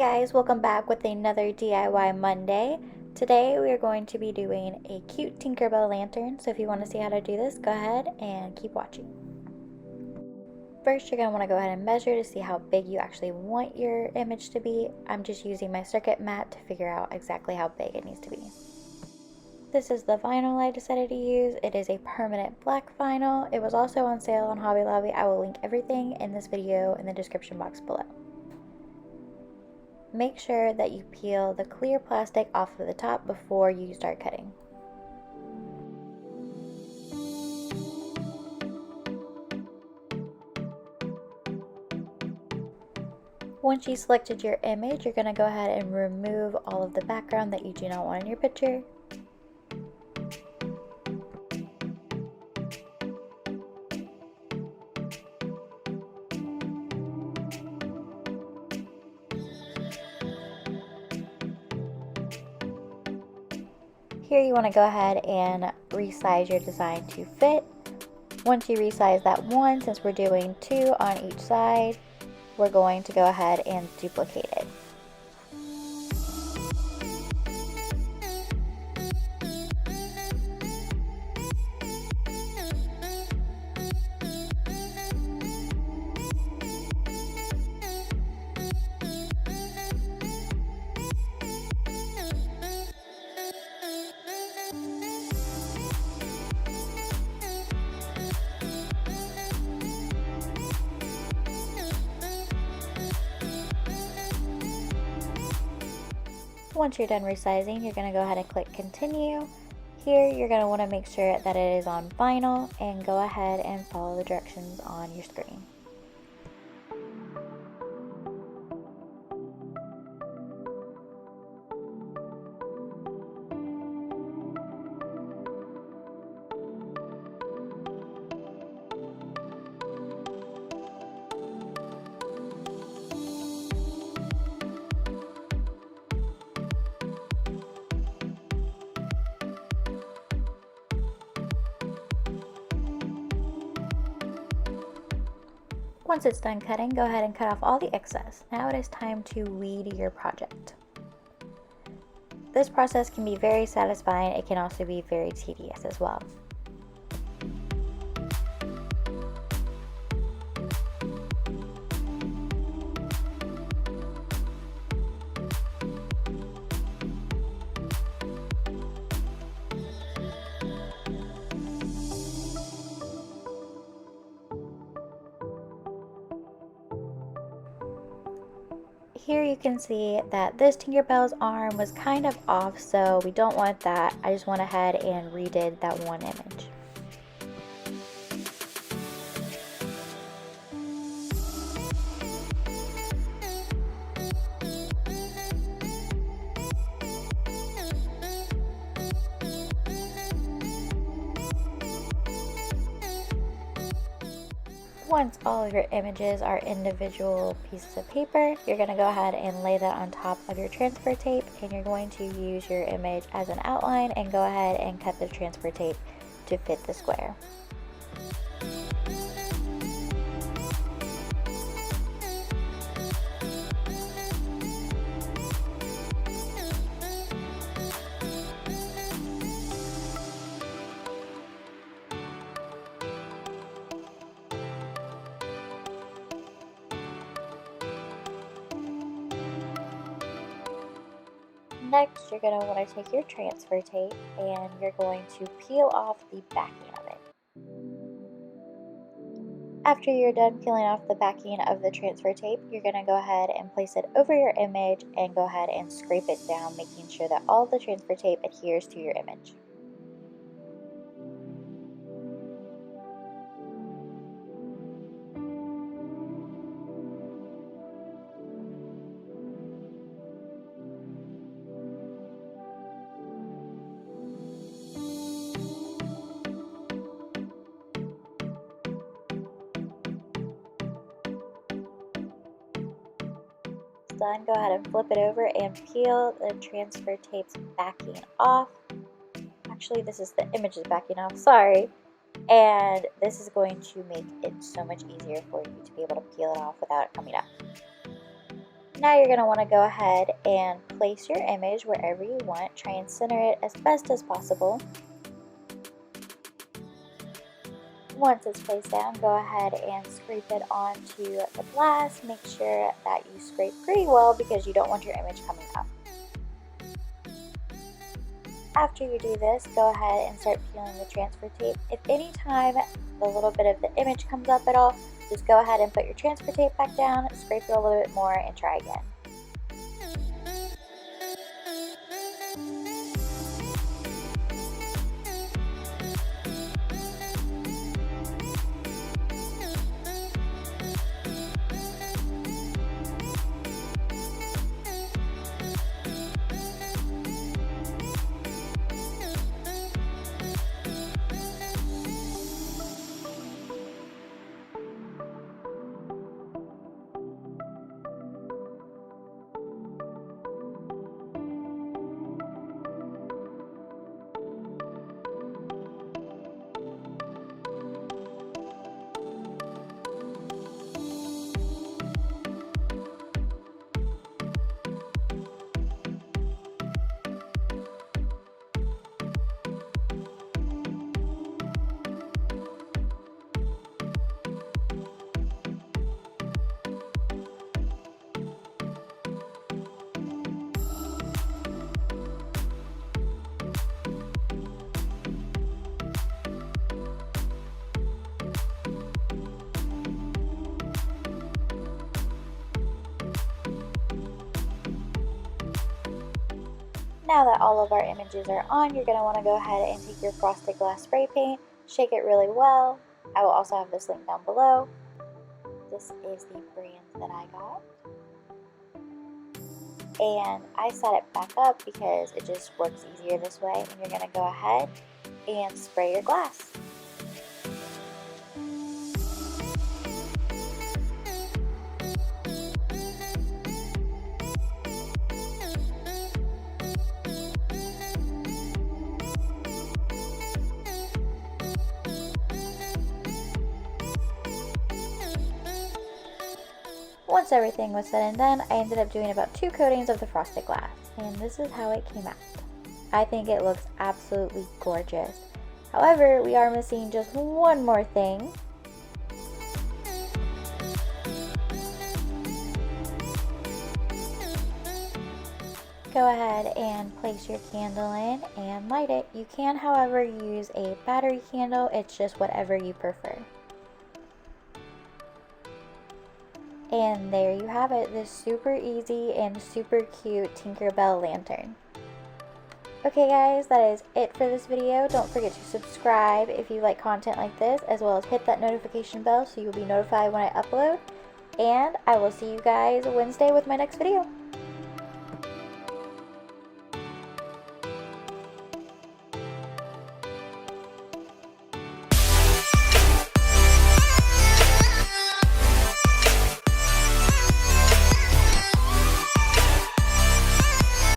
Guys, welcome back with another DIY Monday. Today we are going to be doing a cute Tinkerbell lantern, so if you want to see how to do this, go ahead and keep watching. First, you're going to want to go ahead and measure to see how big you actually want your image to be. I'm just using my Cricut mat to figure out exactly how big it needs to be. This is the vinyl I decided to use. It is a permanent black vinyl. It was also on sale on Hobby Lobby. I will link everything in this video in the description box below. Make sure that you peel the clear plastic off of the top before you start cutting. Once you selected your image, you're going to go ahead and remove all of the background that you do not want in your picture. Here you want to go ahead and resize your design to fit. Once you resize that one, since we're doing two on each side, we're going to go ahead and duplicate it. Once you're done resizing, you're going to go ahead and click continue. Here you're going to want to make sure that it is on vinyl and go ahead and follow the directions on your screen. Once it's done cutting, go ahead and cut off all the excess. Now it is time to weed your project. This process can be very satisfying. It can also be very tedious as well. Here you can see that this Tinkerbell's arm was kind of off, so we don't want that. I just went ahead and redid that one image. Once all of your images are individual pieces of paper, you're going to go ahead and lay that on top of your transfer tape, and you're going to use your image as an outline and go ahead and cut the transfer tape to fit the square. Next, you're going to want to take your transfer tape and you're going to peel off the backing of it. After you're done peeling off the backing of the transfer tape, you're going to go ahead and place it over your image and go ahead and scrape it down, making sure that all the transfer tape adheres to your image. Done, go ahead and flip it over and peel the transfer tape's backing off. Actually, this is the image's backing off, sorry. And this is going to make it so much easier for you to be able to peel it off without it coming up. Now you're going to want to go ahead and place your image wherever you want. Try and center it as best as possible. Once it's placed down, go ahead and scrape it onto the glass. Make sure that you scrape pretty well because you don't want your image coming up. After you do this, go ahead and start peeling the transfer tape. If any time the little bit of the image comes up at all, just go ahead and put your transfer tape back down, scrape it a little bit more, and try again. Now that all of our images are on, you're going to want to go ahead and take your frosted glass spray paint, shake it really well. I will also have this link down below. This is the brand that I got. And I set it back up because it just works easier this way. And you're going to go ahead and spray your glass. Once everything was said and done, I ended up doing about 2 coatings of the frosted glass, and this is how it came out. I think it looks absolutely gorgeous. However, we are missing just one more thing. Go ahead and place your candle in and light it. You can, however, use a battery candle. It's just whatever you prefer. And there you have it, this super easy and super cute Tinkerbell lantern. Okay guys, that is it for this video. Don't forget to subscribe if you like content like this, as well as hit that notification bell so you'll be notified when I upload. And I will see you guys Wednesday with my next video.